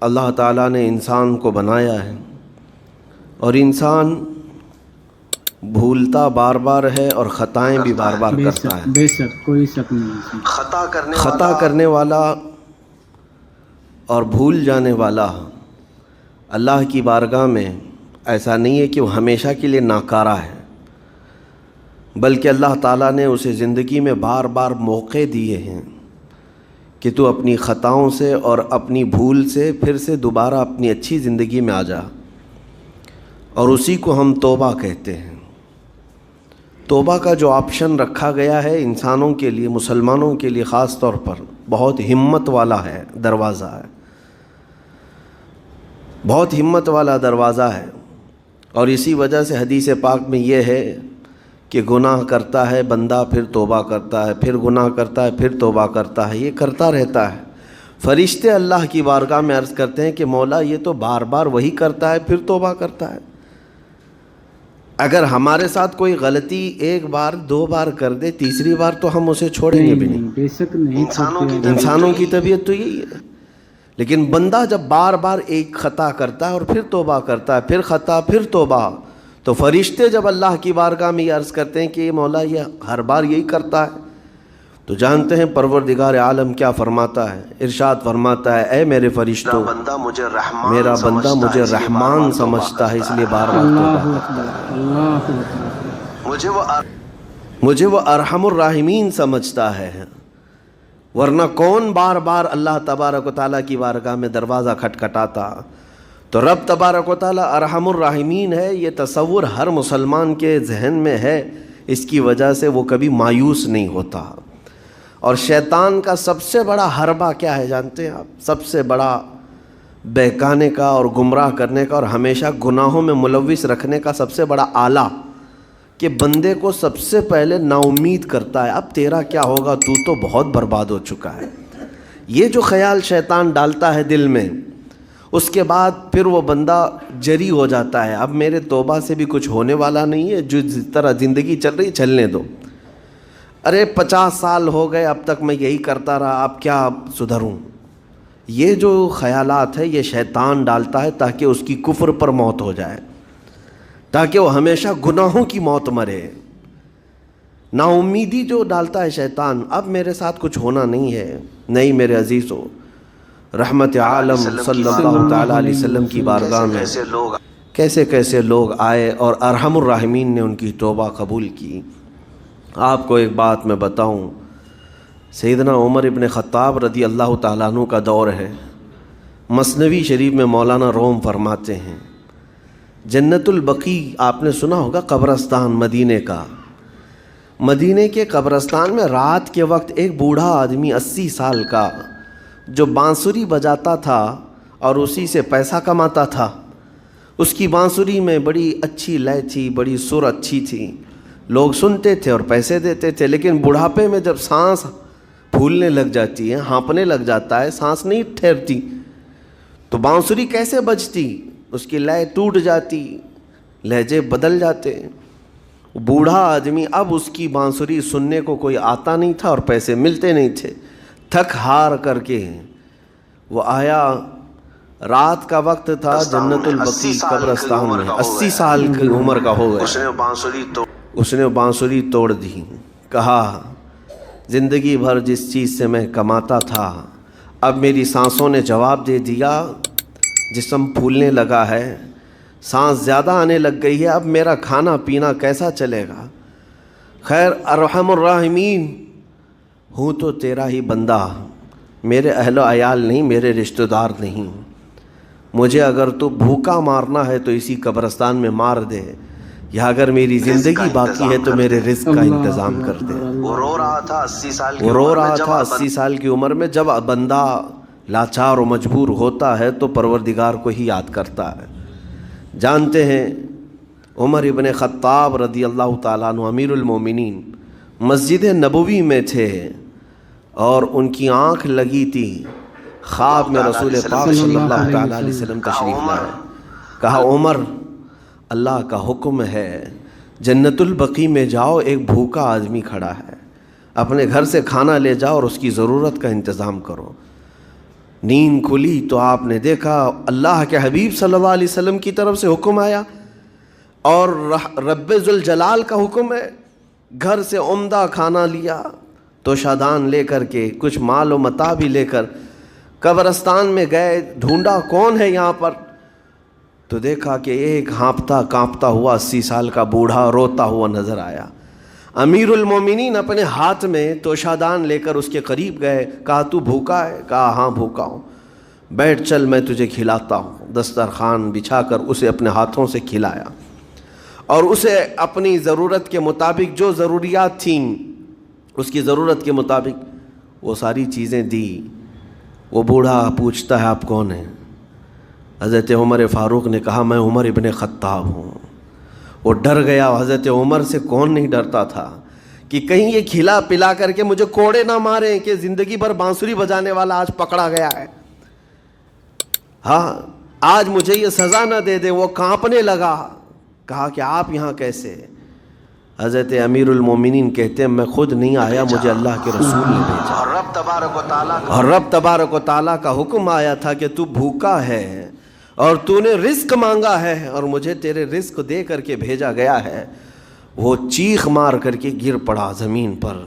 اللہ تعالیٰ نے انسان کو بنایا ہے اور انسان بھولتا بار بار ہے اور خطائیں بھی بار بار کرتا ہے۔ بے شک کوئی شک نہیں اس میں۔ خطا کرنے والا اور بھول جانے والا اللہ کی بارگاہ میں ایسا نہیں ہے کہ وہ ہمیشہ کے لیے ناکارہ ہے، بلکہ اللہ تعالیٰ نے اسے زندگی میں بار بار موقع دیے ہیں کہ تو اپنی خطاؤں سے اور اپنی بھول سے پھر سے دوبارہ اپنی اچھی زندگی میں آ جا، اور اسی کو ہم توبہ کہتے ہیں۔ توبہ کا جو آپشن رکھا گیا ہے انسانوں کے لیے، مسلمانوں کے لیے خاص طور پر، بہت ہمت والا ہے دروازہ ہے، بہت ہمت والا دروازہ ہے۔ اور اسی وجہ سے حدیث پاک میں یہ ہے کہ گناہ کرتا ہے بندہ، پھر توبہ کرتا ہے، پھر گناہ کرتا ہے، پھر توبہ کرتا ہے، یہ کرتا رہتا ہے۔ فرشتے اللہ کی بارگاہ میں عرض کرتے ہیں کہ مولا یہ تو بار بار وہی کرتا ہے، پھر توبہ کرتا ہے۔ اگر ہمارے ساتھ کوئی غلطی ایک بار دو بار کر دے، تیسری بار تو ہم اسے چھوڑیں گے بھی نہیں۔ بے شک نہیں چھوڑتے۔ انسانوں کی طبیعت تو یہی ہے، لیکن بندہ جب بار بار ایک خطا کرتا ہے اور پھر توبہ کرتا ہے، پھر خطا پھر توبہ، تو فرشتے جب اللہ کی بارگاہ میں یہ عرض کرتے ہیں کہ مولا یہ ہر بار یہی کرتا ہے، تو جانتے ہیں پروردگار عالم کیا فرماتا ہے؟ ارشاد فرماتا ہے اے میرے فرشتوں، میرا بندہ مجھے رحمان سمجھتا ہے، اس لیے بار بار توبہ کرتا ہے۔ مجھے وہ ارحم الراحمین سمجھتا ہے، ورنہ کون بار بار اللہ تبارک و تعالیٰ کی بارگاہ میں دروازہ کھٹکھٹاتا؟ تو رب تبارک و تعالیٰ ارحم الراحمین ہے، یہ تصور ہر مسلمان کے ذہن میں ہے، اس کی وجہ سے وہ کبھی مایوس نہیں ہوتا۔ اور شیطان کا سب سے بڑا حربہ کیا ہے جانتے ہیں آپ؟ سب سے بڑا بہکانے کا اور گمراہ کرنے کا اور ہمیشہ گناہوں میں ملوث رکھنے کا سب سے بڑا آلہ، کہ بندے کو سب سے پہلے نا امید کرتا ہے، اب تیرا کیا ہوگا، تو بہت برباد ہو چکا ہے۔ یہ جو خیال شیطان ڈالتا ہے دل میں، اس کے بعد پھر وہ بندہ جری ہو جاتا ہے، اب میرے توبہ سے بھی کچھ ہونے والا نہیں ہے، جو جس طرح زندگی چل رہی چلنے دو، ارے 50 سال ہو گئے اب تک میں یہی کرتا رہا، اب کیا سدھروں۔ یہ جو خیالات ہے یہ شیطان ڈالتا ہے تاکہ اس کی کفر پر موت ہو جائے، تاکہ وہ ہمیشہ گناہوں کی موت مرے۔ نا امیدی جو ڈالتا ہے شیطان، اب میرے ساتھ کچھ ہونا نہیں ہے۔ نہیں میرے عزیزو، رحمت عالم صلی اللہ تعالیٰ علیہ وسلم کی بارگاہ میں کیسے کیسے لوگ آئے اور ارحم الراحمین نے ان کی توبہ قبول کی۔ آپ کو ایک بات میں بتاؤں، سیدنا عمر ابن خطاب رضی اللہ تعالیٰ عنہ کا دور ہے۔ مثنوی شریف میں مولانا روم فرماتے ہیں، جنت البقیع آپ نے سنا ہوگا، قبرستان مدینے کا، مدینے کے قبرستان میں رات کے وقت ایک بوڑھا آدمی 80 سال کا جو بانسری بجاتا تھا اور اسی سے پیسہ کماتا تھا، اس کی بانسری میں بڑی اچھی لے تھی، بڑی سر اچھی تھی، لوگ سنتے تھے اور پیسے دیتے تھے، لیکن بڑھاپے میں جب سانس پھولنے لگ جاتی ہے، ہانپنے لگ جاتا ہے، سانس نہیں ٹھہرتی، تو بانسری کیسے بجتی؟ اس کی لے ٹوٹ جاتی، لہجے بدل جاتے۔ بوڑھا آدمی، اب اس کی بانسری سننے کو کوئی آتا نہیں تھا اور پیسے ملتے نہیں تھے، تھک ہار کر کے وہ آیا، رات کا وقت تھا، جنت البقیع قبرستان میں، 80 سال کی عمر کا ہو گیا، اس نے بانسری توڑ دی، کہا زندگی بھر جس چیز سے میں کماتا تھا اب میری سانسوں نے جواب دے دیا، جسم پھولنے لگا ہے، سانس زیادہ آنے لگ گئی ہے، اب میرا کھانا پینا کیسا چلے گا؟ خیر ارحم الراحمین ہوں تو تیرا ہی بندہ، میرے اہل و عیال نہیں، میرے رشتہ دار نہیں، مجھے اگر تو بھوکا مارنا ہے تو اسی قبرستان میں مار دے، یا اگر میری زندگی باقی ہے تو میرے رزق کا انتظام کر دے۔ وہ رو رہا تھا 80 سال کی عمر میں۔ جب بندہ لاچار و مجبور ہوتا ہے تو پروردگار کو ہی یاد کرتا ہے۔ جانتے ہیں عمر ابن خطاب رضی اللہ تعالیٰ عنہ امیر المومنین مسجد نبوی میں تھے اور ان کی آنکھ لگی تھی، خواب میں رسول پاک صلی اللہ تعالیٰ علیہ وسلم تشریف لائے، کہا عمر اللہ کا حکم ہے جنت البقیع میں جاؤ، ایک بھوکا آدمی کھڑا ہے، اپنے گھر سے کھانا لے جاؤ اور اس کی ضرورت کا انتظام کرو۔ نیند کھلی تو آپ نے دیکھا اللہ کے حبیب صلی اللہ علیہ وسلم کی طرف سے حکم آیا اور رب ذوالجلال کا حکم ہے. گھر سے عمدہ کھانا لیا تو شادان لے کر کے کچھ مال و متاع بھی لے کر قبرستان میں گئے. ڈھونڈا کون ہے یہاں پر, تو دیکھا کہ ایک ہانپتا کانپتا ہوا 80 سال کا بوڑھا روتا ہوا نظر آیا. امیر المومنین اپنے ہاتھ میں توشادان لے کر اس کے قریب گئے. کہا تو بھوکا ہے؟ کہا ہاں بھوکا ہوں. بیٹھ چل میں تجھے کھلاتا ہوں. دسترخوان بچھا کر اسے اپنے ہاتھوں سے کھلایا اور اسے اپنی ضرورت کے مطابق جو ضروریات تھیں اس کی ضرورت کے مطابق وہ ساری چیزیں دی. وہ بوڑھا پوچھتا ہے آپ کون ہیں؟ حضرت عمر فاروق نے کہا میں عمر ابن خطاب ہوں. وہ ڈر گیا. حضرت عمر سے کون نہیں ڈرتا تھا کہ کہیں یہ کھلا پلا کر کے مجھے کوڑے نہ ماریں کہ زندگی بھر بانسری بجانے والا آج پکڑا گیا ہے, ہاں آج مجھے یہ سزا نہ دے دے. وہ کانپنے لگا. کہا کہ آپ یہاں کیسے؟ حضرت امیر المومنین کہتے ہیں میں خود نہیں آیا, مجھے اللہ کے رسول نے بھیجا اور رب تبارک و تعالیٰ کا حکم آیا تھا کہ تو بھوکا ہے اور تو نے رزق مانگا ہے اور مجھے تیرے رزق دے کر کے بھیجا گیا ہے. وہ چیخ مار کر کے گر پڑا زمین پر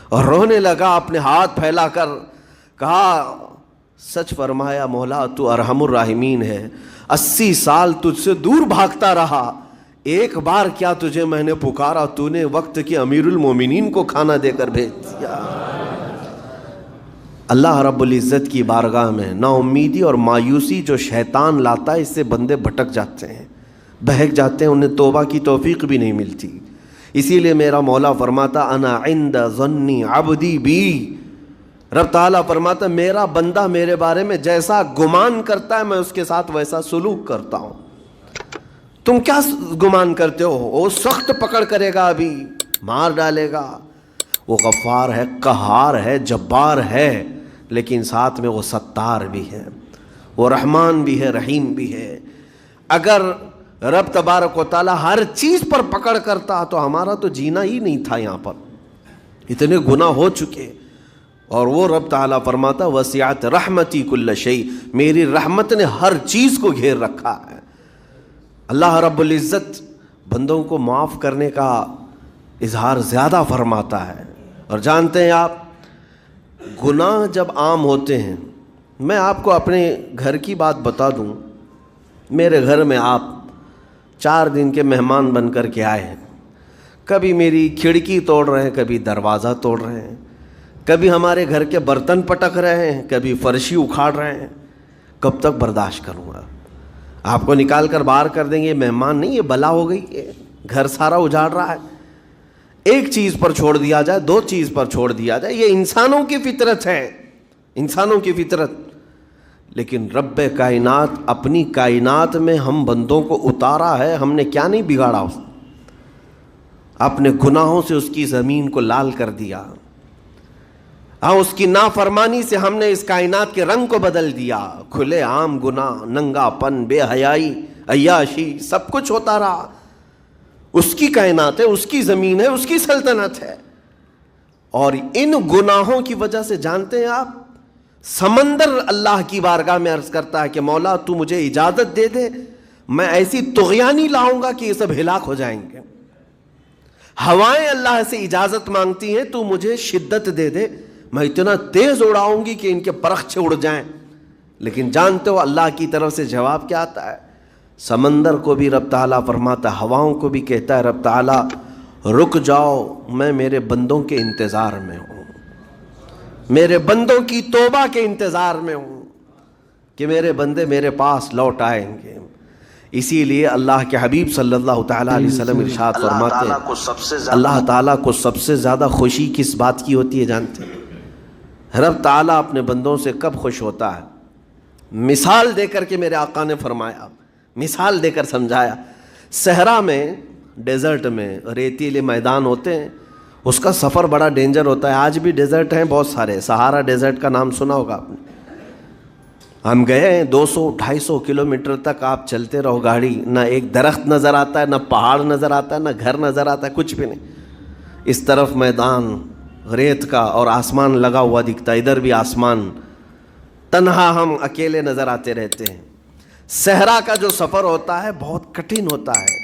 اور رونے لگا اپنے ہاتھ پھیلا کر. کہا سچ فرمایا مولا تو ارحم الراحمین ہے. 80 سال تجھ سے دور بھاگتا رہا, ایک بار کیا تجھے میں نے پکارا, تو نے وقت کے امیر المومنین کو کھانا دے کر بھیج دیا. اللہ رب العزت کی بارگاہ میں نا امیدی اور مایوسی جو شیطان لاتا ہے اس سے بندے بھٹک جاتے ہیں, بہک جاتے ہیں, انہیں توبہ کی توفیق بھی نہیں ملتی. اسی لیے میرا مولا فرماتا انا عند ظن عبدی بی. رب تعالیٰ فرماتا میرا بندہ میرے بارے میں جیسا گمان کرتا ہے میں اس کے ساتھ ویسا سلوک کرتا ہوں. تم کیا گمان کرتے ہو؟ وہ سخت پکڑ کرے گا, ابھی مار ڈالے گا. وہ غفار ہے, قہار ہے, جبار ہے, لیکن ساتھ میں وہ ستار بھی ہے, وہ رحمان بھی ہے, رحیم بھی ہے. اگر رب تبارک و تعالیٰ ہر چیز پر پکڑ کرتا تو ہمارا تو جینا ہی نہیں تھا. یہاں پر اتنے گناہ ہو چکے. اور وہ رب تعالیٰ فرماتا وسعت رحمتی کل شیء, میری رحمت نے ہر چیز کو گھیر رکھا ہے. اللہ رب العزت بندوں کو معاف کرنے کا اظہار زیادہ فرماتا ہے. اور جانتے ہیں آپ گناہ جب عام ہوتے ہیں, میں آپ کو اپنے گھر کی بات بتا دوں. میرے گھر میں آپ 4 دن کے مہمان بن کر کے آئے ہیں. کبھی میری کھڑکی توڑ رہے ہیں, کبھی دروازہ توڑ رہے ہیں, کبھی ہمارے گھر کے برتن پٹک رہے ہیں, کبھی فرشی اکھاڑ رہے ہیں. کب تک برداشت کروں گا؟ آپ کو نکال کر باہر کر دیں گے. یہ مہمان نہیں, یہ بلا ہو گئی, یہ گھر سارا اجاڑ رہا ہے. ایک چیز پر چھوڑ دیا جائے, 2 چیز پر چھوڑ دیا جائے, یہ انسانوں کی فطرت ہے, انسانوں کی فطرت. لیکن رب کائنات اپنی کائنات میں ہم بندوں کو اتارا ہے, ہم نے کیا نہیں بگاڑا؟ اپنے گناہوں سے اس کی زمین کو لال کر دیا. ہاں اس کی نافرمانی سے ہم نے اس کائنات کے رنگ کو بدل دیا. کھلے عام گناہ, ننگا پن, بے حیائی, عیاشی, سب کچھ ہوتا رہا. اس کی کائنات ہے, اس کی زمین ہے, اس کی سلطنت ہے. اور ان گناہوں کی وجہ سے جانتے ہیں آپ سمندر اللہ کی بارگاہ میں عرض کرتا ہے کہ مولا تو مجھے اجازت دے دے, میں ایسی طغیانی لاؤں گا کہ یہ سب ہلاک ہو جائیں گے. ہوائیں اللہ سے اجازت مانگتی ہیں تو مجھے شدت دے دے, میں اتنا تیز اڑاؤں گی کہ ان کے پرخچے اڑ جائیں. لیکن جانتے ہو اللہ کی طرف سے جواب کیا آتا ہے؟ سمندر کو بھی رب تعالیٰ فرماتا ہے, ہواؤں کو بھی کہتا ہے رب تعالیٰ رک جاؤ, میں میرے بندوں کے انتظار میں ہوں, میرے بندوں کی توبہ کے انتظار میں ہوں کہ میرے بندے میرے پاس لوٹ آئیں گے. اسی لیے اللہ کے حبیب صلی اللہ تعالیٰ علیہ وسلم ارشاد فرماتے ہیں اللہ تعالیٰ کو سب سے زیادہ خوشی کس بات کی ہوتی ہے جانتے ہیں؟ رب تعالیٰ اپنے بندوں سے کب خوش ہوتا ہے؟ مثال دے کر کے میرے آقا نے فرمایا, مثال دے کر سمجھایا. صحرا میں, ڈیزرٹ میں ریتیلے میدان ہوتے ہیں, اس کا سفر بڑا ڈینجر ہوتا ہے. آج بھی ڈیزرٹ ہیں بہت سارے, سہارا ڈیزرٹ کا نام سنا ہوگا آپ نے. ہم گئے ہیں 200-250 کلومیٹر تک آپ چلتے رہو گاڑی, نہ ایک درخت نظر آتا ہے, نہ پہاڑ نظر آتا ہے, نہ گھر نظر آتا ہے, کچھ بھی نہیں. اس طرف میدان ریت کا اور آسمان لگا ہوا دکھتا ہے, ادھر بھی آسمان. تنہا ہم اکیلے نظر آتے رہتے ہیں. صحرا کا جو سفر ہوتا ہے بہت کٹھن ہوتا ہے.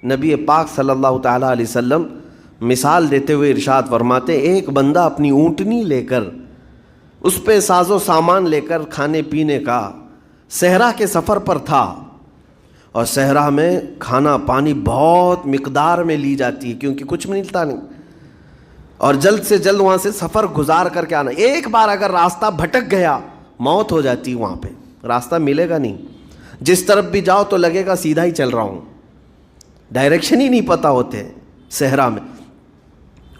نبی پاک صلی اللہ تعالیٰ علیہ وسلم مثال دیتے ہوئے ارشاد فرماتے ہیں ایک بندہ اپنی اونٹنی لے کر اس پہ ساز و سامان لے کر کھانے پینے کا صحرا کے سفر پر تھا, اور صحرا میں کھانا پانی بہت مقدار میں لی جاتی ہے کیونکہ کچھ ملتا نہیں, اور جلد سے جلد وہاں سے سفر گزار کر کے آنا. ایک بار اگر راستہ بھٹک گیا موت ہو جاتی, وہاں پہ راستہ ملے گا نہیں. جس طرف بھی جاؤ تو لگے گا سیدھا ہی چل رہا ہوں, ڈائریکشن ہی نہیں پتہ ہوتے صحرا میں.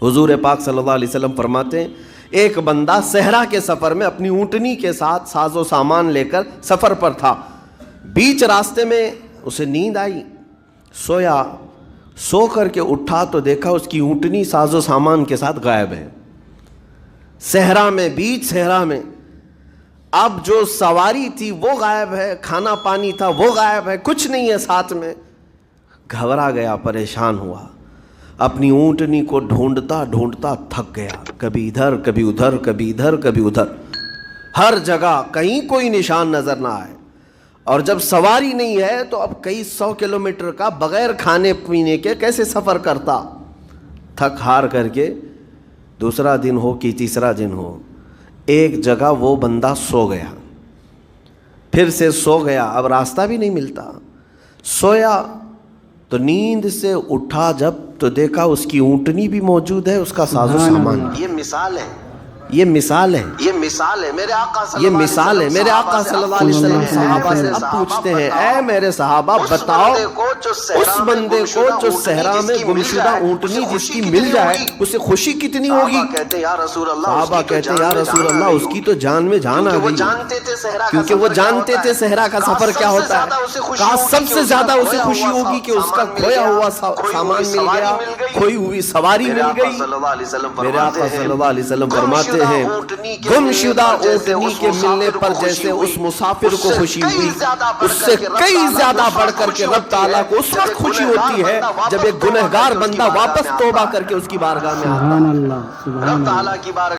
حضور پاک صلی اللہ علیہ وسلم فرماتے ہیں ایک بندہ صحرا کے سفر میں اپنی اونٹنی کے ساتھ ساز و سامان لے کر سفر پر تھا. بیچ راستے میں اسے نیند آئی, سویا, سو کر کے اٹھا تو دیکھا اس کی اونٹنی ساز و سامان کے ساتھ غائب ہے. صحرا میں, بیچ صحرا میں. اب جو سواری تھی وہ غائب ہے, کھانا پانی تھا وہ غائب ہے, کچھ نہیں ہے ساتھ میں. گھبرا گیا, پریشان ہوا, اپنی اونٹنی کو ڈھونڈتا ڈھونڈتا تھک گیا. کبھی ادھر کبھی ادھر, کبھی ادھر کبھی ادھر, ہر جگہ کہیں کوئی نشان نظر نہ آئے. اور جب سواری نہیں ہے تو اب کئی 100 کلومیٹر کا بغیر کھانے پینے کے کیسے سفر کرتا. تھک ہار کر کے دوسرا دن ہو کہ تیسرا دن ہو, ایک جگہ وہ بندہ سو گیا. پھر سے سو گیا, اب راستہ بھی نہیں ملتا. سویا تو نیند سے اٹھا جب تو دیکھا اس کی اونٹنی بھی موجود ہے, اس کا ساز و سامان. یہ مثال ہے, یہ مثال ہے, یہ مثال ہے میرے آقا صلی اللہ علیہ وسلم. صحابہ سے اب پوچھتے ہیں اے میرے صحابہ بتاؤ اس بندے کو جو صحرا میں گمشدہ اونٹنی جس کی مل جائے اسے خوشی کتنی ہوگی. صحابہ کہتے ہیں یا رسول اللہ اس کی تو جان میں جان آ گئی, کیونکہ وہ جانتے تھے صحرا کا سفر کیا ہوتا ہے. کہا سب سے زیادہ اسے خوشی ہوگی کہ اس کا کھویا ہوا سامان مل گیا, کھوئی ہوئی سواری مل گئی. میرے آقا صلی اللہ علیہ وسلم فرماتے ہیں گم شدہ اونٹنی کے ملنے پر جیسے اس مسافر کو خوشی ہوئی, اس سے کئی زیادہ بڑھ کر کے رب تعالیٰ کو اس وقت خوشی ہوتی ہے جب ایک گنہگار بندہ واپس توبہ کر کے اس کی بارگاہ میں آتا ہے. رب تعالیٰ کی بارگاہ